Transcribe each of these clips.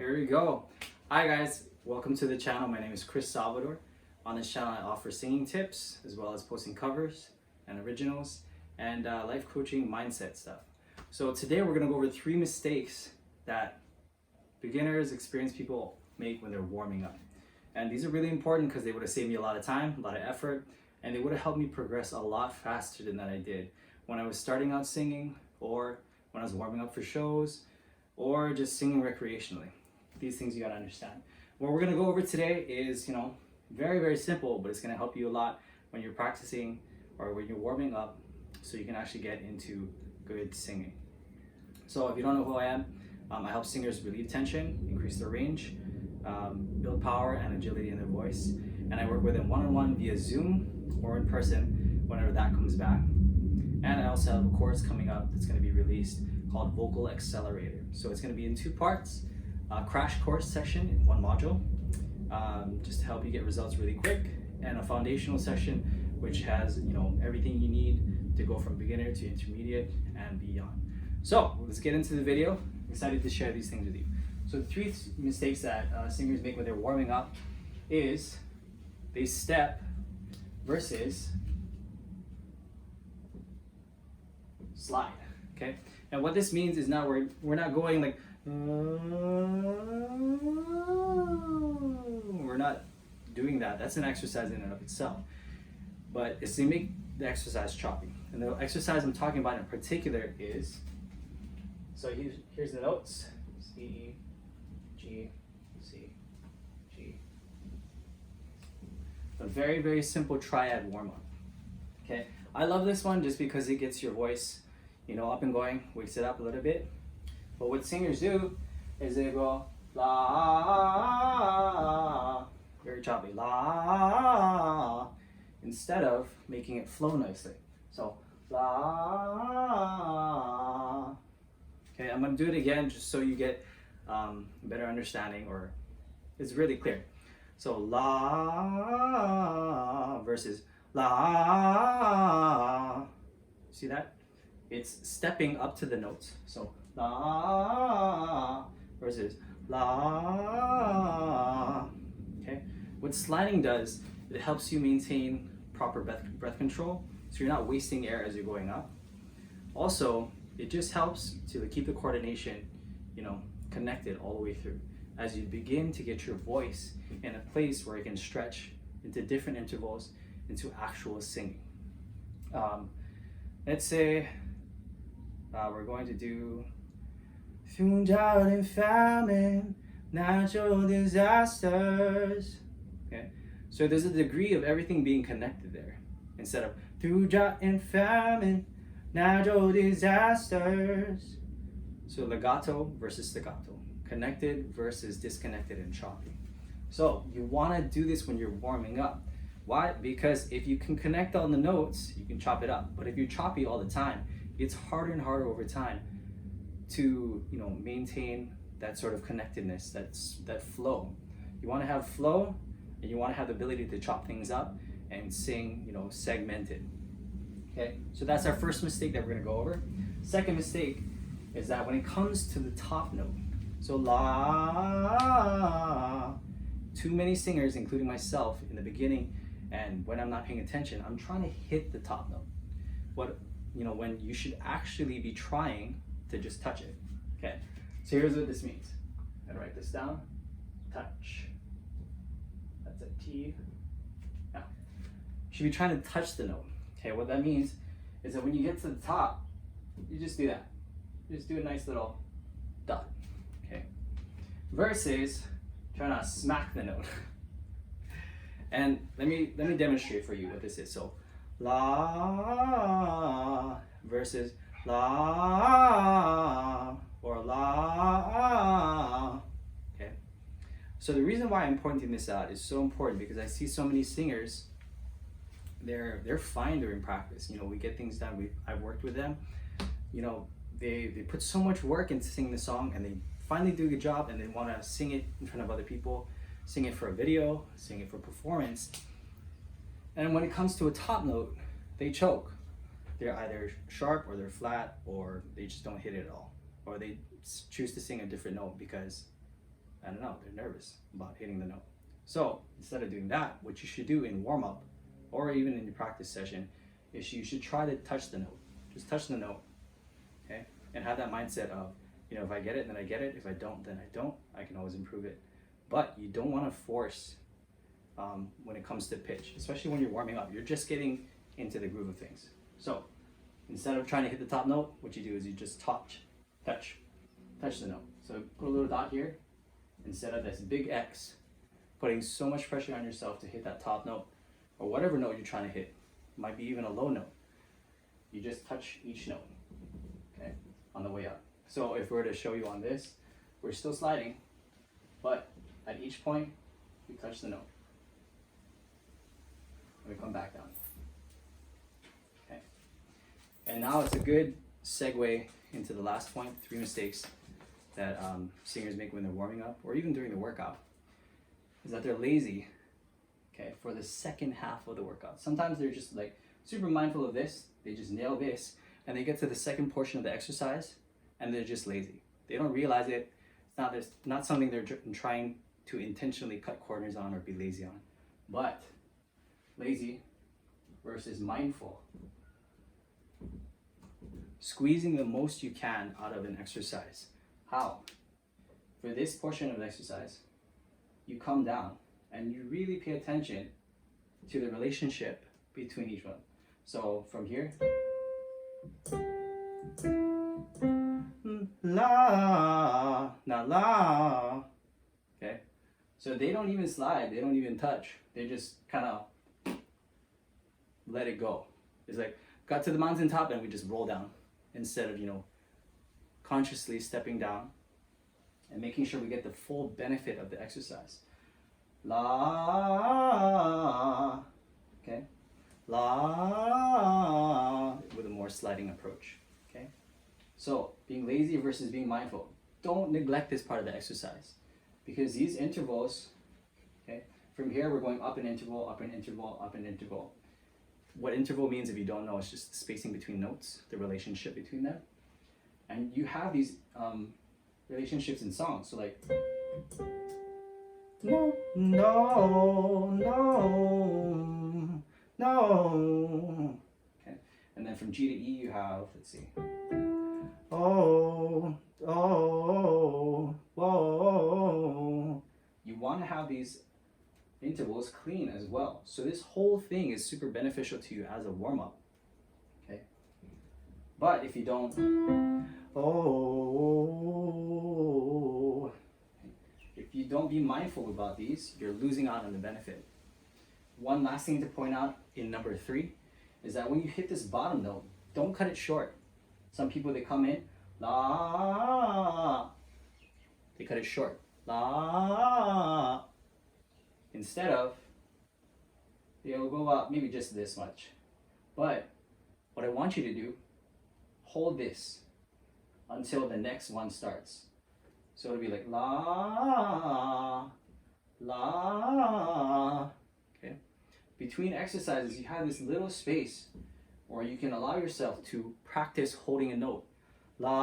Here we go. Hi guys, welcome to the channel. My name is Chris Salvador. On this channel I offer singing tips as well as posting covers and originals and life coaching mindset stuff. So today we're going to go over 3 mistakes that beginners, experienced people make when they're warming up. And these are really important because they would have saved me a lot of time, a lot of effort, and they would have helped me progress a lot faster than that I did when I was starting out singing, or when I was warming up for shows, or just singing recreationally. These things you gotta understand. What we're gonna go over today is, very, very simple, but it's gonna help you a lot when you're practicing or when you're warming up so you can actually get into good singing. So if you don't know who I am, I help singers relieve tension, increase their range, build power and agility in their voice. And I work with them one-on-one via Zoom or in person whenever that comes back. And I also have a course coming up that's gonna be released called Vocal Accelerator. So it's gonna be in 2 parts. A crash course section in 1 module, just to help you get results really quick, and a foundational section which has everything you need to go from beginner to intermediate and beyond. So let's get into the video. I'm excited to share these things with you. So the 3 mistakes that singers make when they're warming up is they step versus slide. Okay, and what this means is now we're not going like we're not doing that. That's an exercise in and of itself, but it's to make the exercise choppy. And the exercise I'm talking about in particular is, so here's the notes: C, G, C, G. A very, very simple triad warm-up. Okay, I love this one just because it gets your voice up and going, wakes it up a little bit. But what singers do is they go la, very choppy, la, instead of making it flow nicely. So la. Okay, I'm gonna do it again just so you get better understanding, or it's really clear. So la versus la. See that? It's stepping up to the notes. So la versus la. Okay. What sliding does, it helps you maintain proper breath control, so you're not wasting air as you're going up. Also, it just helps to keep the coordination, connected all the way through as you begin to get your voice in a place where it can stretch into different intervals into actual singing. Let's say we're going to do through drought and famine, natural disasters. Okay, so there's a degree of everything being connected there, instead of through drought and famine, natural disasters. So legato versus staccato, connected versus disconnected and choppy. So you want to do this when you're warming up. Why? Because if you can connect on the notes, you can chop it up. But if you're choppy all the time, it's harder and harder over time to maintain that sort of connectedness, that flow. You want to have flow, and you want to have the ability to chop things up and sing segmented. Okay, so that's our first mistake that we're going to go over. Second mistake is that when it comes to the top note, so la, too many singers, including myself in the beginning and when I'm not paying attention, I'm trying to hit the top note. When you should actually be trying to just touch it. Okay, so here's what this means. I'm gonna write this down. Touch. That's a T. Now, you should be trying to touch the note. Okay, what that means is that when you get to the top, you just do that. You just do a nice little dot. Okay, versus trying to smack the note. And let me demonstrate for you what this is. So la versus la, or la. Okay, so the reason why I'm pointing this out is so important because I see so many singers, they're fine during practice. We get things done. I've worked with them. They put so much work into singing the song, and they finally do a good job, and they want to sing it in front of other people, sing it for a video, sing it for performance. And when it comes to a top note, they choke. They're either sharp or they're flat, or they just don't hit it at all, or they choose to sing a different note because I don't know, they're nervous about hitting the note. So instead of doing that, what you should do in warm-up or even in your practice session is you should try to touch the note. Just touch the note, okay? And have that mindset of, you know, if I get it, then I get it. If I don't, then I don't. I can always improve it. But you don't want to force when it comes to pitch, especially when you're warming up. You're just getting into the groove of things. So instead of trying to hit the top note, what you do is you just touch the note. So put a little dot here instead of this big X, putting so much pressure on yourself to hit that top note or whatever note you're trying to hit. It might be even a low note. You just touch each note, okay, on the way up. So if we were to show you on this, we're still sliding, but at each point, we touch the note. We come back down. Okay. And now it's a good segue into the last point, 3 mistakes that singers make when they're warming up or even during the workout, is that they're lazy, okay, for the second half of the workout. Sometimes they're just like super mindful of this, they just nail this, and they get to the second portion of the exercise and they're just lazy. They don't realize it. It's not something they're trying to intentionally cut corners on or be lazy on. But lazy versus mindful. Squeezing the most you can out of an exercise. How? For this portion of the exercise, you come down and you really pay attention to the relationship between each one. So from here, la, na la, okay? So they don't even slide, they don't even touch. They just kind of let it go. It's like, got to the mountain top and we just roll down instead of, you know, consciously stepping down and making sure we get the full benefit of the exercise. La, okay? La, with a more sliding approach, okay? So being lazy versus being mindful. Don't neglect this part of the exercise because these intervals, okay? From here, we're going up an interval, up an interval, up an interval. What interval means, if you don't know, it's just the spacing between notes, the relationship between them. And you have these relationships in songs. So like, no, no, no, no. Okay. And then from G to E, you have, let's see. Oh, oh, whoa. You want to have these intervals clean as well. So this whole thing is super beneficial to you as a warm-up. Okay. But if you don't, if you don't be mindful about these, you're losing out on the benefit. One last thing to point out in number 3 is that when you hit this bottom note, don't cut it short. Some people, they come in, la, they cut it short, la. Instead of, they'll go out maybe just this much. But what I want you to do, hold this until the next one starts. So it'll be like la, la, okay? Between exercises, you have this little space where you can allow yourself to practice holding a note. La,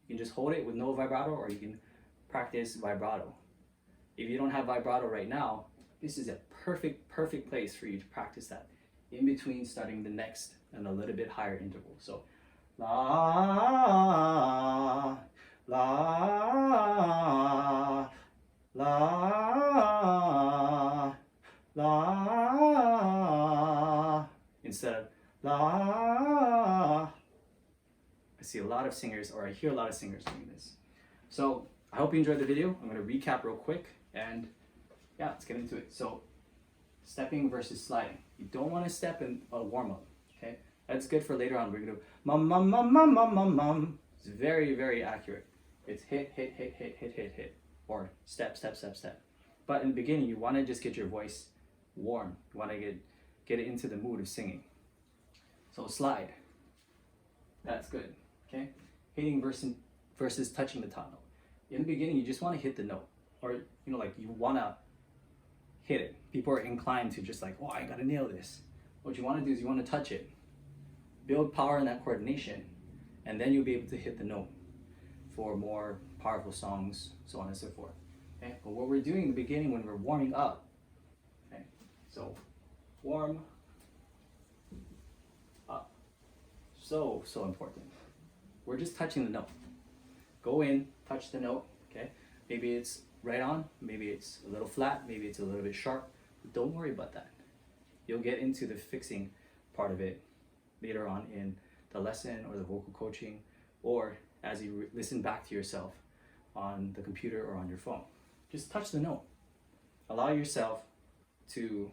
you can just hold it with no vibrato, or you can practice vibrato. If you don't have vibrato right now, this is a perfect place for you to practice that in between starting the next and a little bit higher interval. So la, la, la, la, instead of la. I see a lot of singers, or I hear a lot of singers doing this. So I hope you enjoyed the video. I'm going to recap real quick, and yeah, let's get into it. So stepping versus sliding. You don't want to step in a warm-up, okay? That's good for later on. We're going to do mum, mum, mum, mum, mum, mum, mum. It's very, very accurate. It's hit, hit, hit, hit, hit, hit, hit, or step, step, step, step. But in the beginning, you want to just get your voice warm. You want to get it into the mood of singing. So slide. That's good, okay? Hitting versus touching the top note. In the beginning, you just want to hit the note, or, you know, like you want to hit it. People are inclined to just like, oh, I gotta nail this. What you want to do is you want to touch it, build power in that coordination, and then you'll be able to hit the note. for more powerful songs, so on and so forth. Okay, but what we're doing in the beginning when we're warming up, okay, so warm up, so important. We're just touching the note. Go in, touch the note, okay? Maybe it's right on, maybe it's a little flat, maybe it's a little bit sharp. Don't worry about that. You'll get into the fixing part of it later on in the lesson or the vocal coaching, or as you listen back to yourself on the computer or on your phone. Just touch the note. Allow yourself to,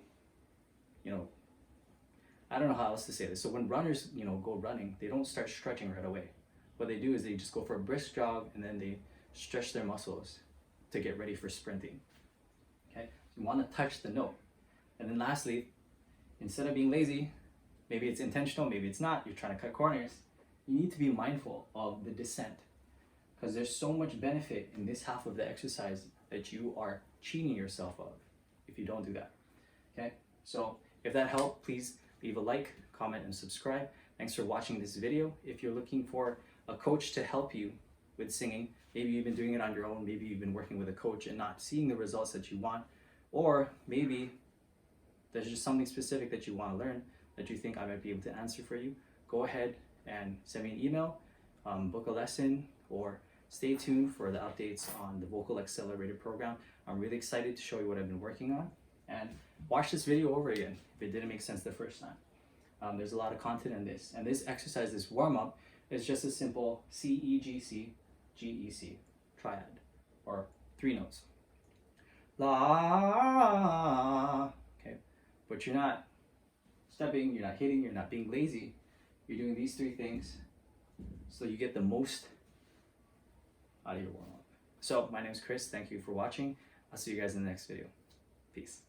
I don't know how else to say this. So when runners, go running, they don't start stretching right away. What they do is they just go for a brisk jog and then they stretch their muscles to get ready for sprinting. Okay, so you want to touch the note. And then lastly, instead of being lazy, maybe it's intentional, maybe it's not, you're trying to cut corners, you need to be mindful of the descent, because there's so much benefit in this half of the exercise that you are cheating yourself of if you don't do that. Okay, so if that helped, please leave a like, comment, and subscribe. Thanks for watching this video. If you're looking for a coach to help you with singing, maybe you've been doing it on your own, maybe you've been working with a coach and not seeing the results that you want, or maybe there's just something specific that you want to learn that you think I might be able to answer for you, go ahead and send me an email, book a lesson, or stay tuned for the updates on the Vocal Accelerator program. I'm really excited to show you what I've been working on, and watch this video over again if it didn't make sense the first time. There's a lot of content in this, and this exercise, this warm-up, is just a simple C, E, G, C, G, E, C triad, or 3 notes. La, okay, but you're not stepping, you're not hitting, you're not being lazy. You're doing these 3 things so you get the most out of your warm-up. So my name is Chris. Thank you for watching. I'll see you guys in the next video. Peace.